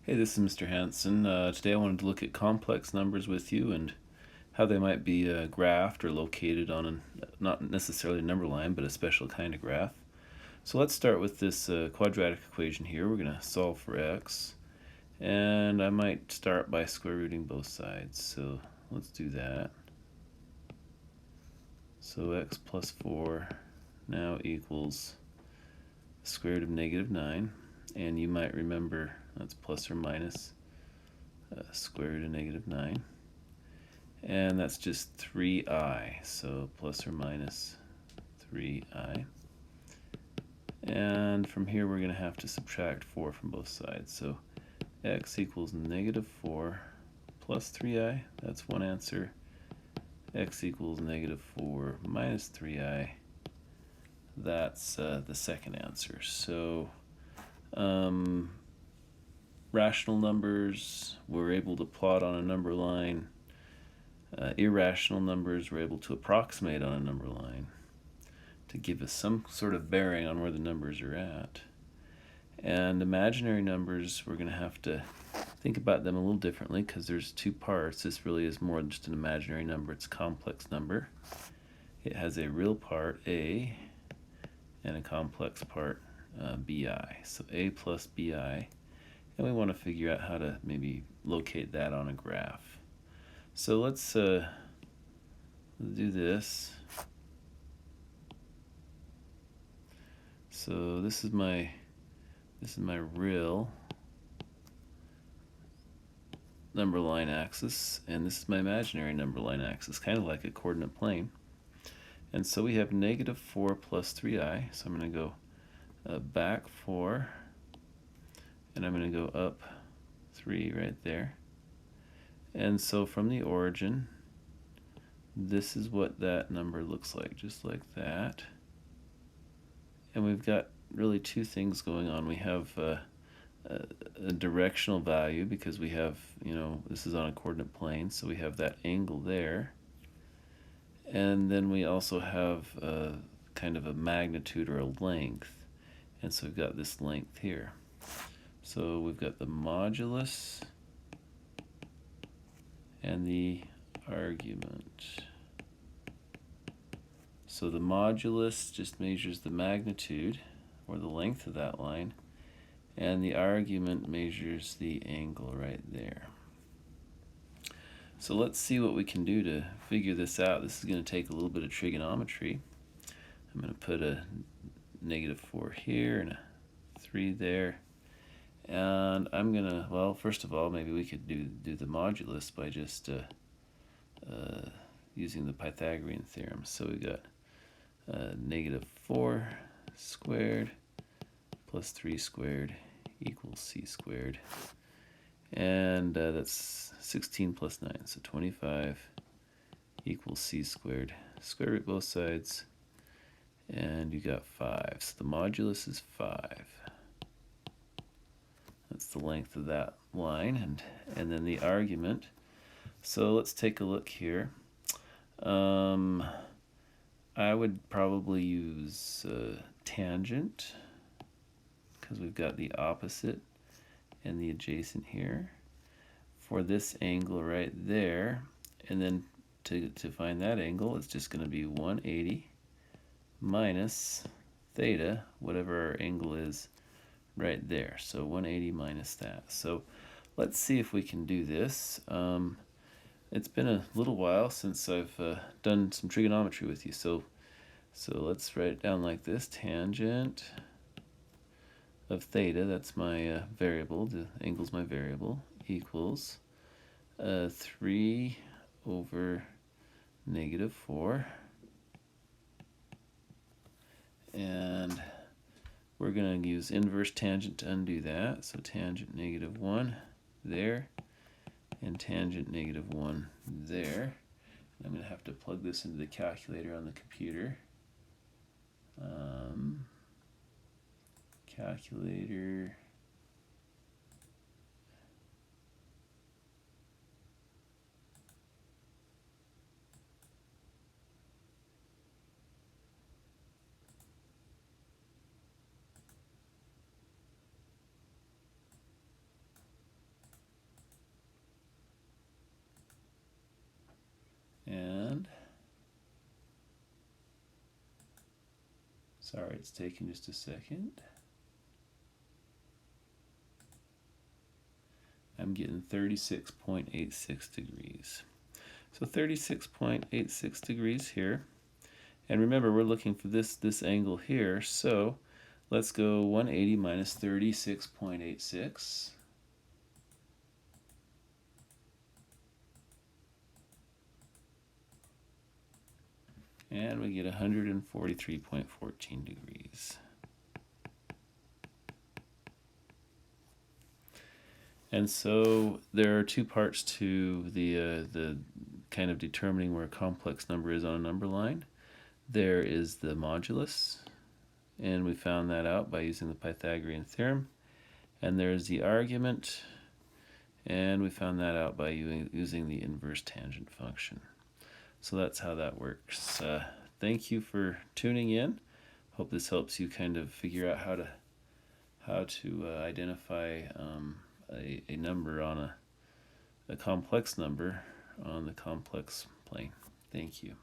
Hey, this is Mr. Hanson. Today I wanted to look at complex numbers with you and how they might be graphed or located on not necessarily a number line, but a special kind of graph. So let's start with this quadratic equation here. We're going to solve for x, and I might start by square rooting both sides. So let's do that. So x plus 4 now equals the square root of negative 9, and you might remember that's plus or minus square root of negative 9, and that's just 3i, so plus or minus 3i. And from here we're going to have to subtract 4 from both sides, so x equals negative 4 plus 3i, that's one answer. X equals negative 4 minus 3i, that's the second answer. So rational numbers we're able to plot on a number line. Irrational numbers we're able to approximate on a number line to give us some sort of bearing on where the numbers are at. And imaginary numbers, we're going to have to think about them a little differently because there's two parts. This really is more than just an imaginary number. It's a complex number. It has a real part, a, and a complex part, bi. So a plus bi. And we want to figure out how to maybe locate that on a graph. So let's do this. So this is my real number line axis, and this is my imaginary number line axis, kind of like a coordinate plane. And so we have negative 4 plus 3i, so I'm going to go back 4, and I'm going to go up 3 right there. And so from the origin, this is what that number looks like, just like that. And we've got really two things going on. We have a directional value because we have, this is on a coordinate plane, so we have that angle there. And then we also have kind of a magnitude or a length. And so we've got this length here. So we've got the modulus and the argument. So the modulus just measures the magnitude or the length of that line, and the argument measures the angle right there. So let's see what we can do to figure this out. This is going to take a little bit of trigonometry. I'm going to put a negative 4 here and a 3 there. And I'm going to, well, first of all, maybe we could do the modulus by just using the Pythagorean theorem. So we got negative 4 squared plus 3 squared equals c squared. And that's 16 plus 9, so 25 equals c squared. Square root both sides, and you got 5. So the modulus is 5. That's the length of that line, and then the argument. So let's take a look here. I would probably use tangent because we've got the opposite and the adjacent here for this angle right there. And then to find that angle, it's just going to be 180 minus theta, whatever our angle is right there. So 180 minus that. So let's see if we can do this. It's been a little while since I've done some trigonometry with you, so let's write it down like this. Tangent of theta, that's my variable, the angle's my variable, equals 3 over negative 4. And we're going to use inverse tangent to undo that. So tangent negative 1 there, and tangent negative 1 there. I'm going to have to plug this into the calculator on the computer. Calculator. Sorry, it's taking just a second. I'm getting 36.86 degrees. So 36.86 degrees here. And remember, we're looking for this angle here. So let's go 180 minus 36.86. And we get 143.14 degrees. And so there are two parts to the kind of determining where a complex number is on a number line. There is the modulus, and we found that out by using the Pythagorean theorem. And there's the argument, and we found that out by using the inverse tangent function. So that's how that works. Thank you for tuning in. Hope this helps you kind of figure out how to identify a number on a complex number on the complex plane. Thank you.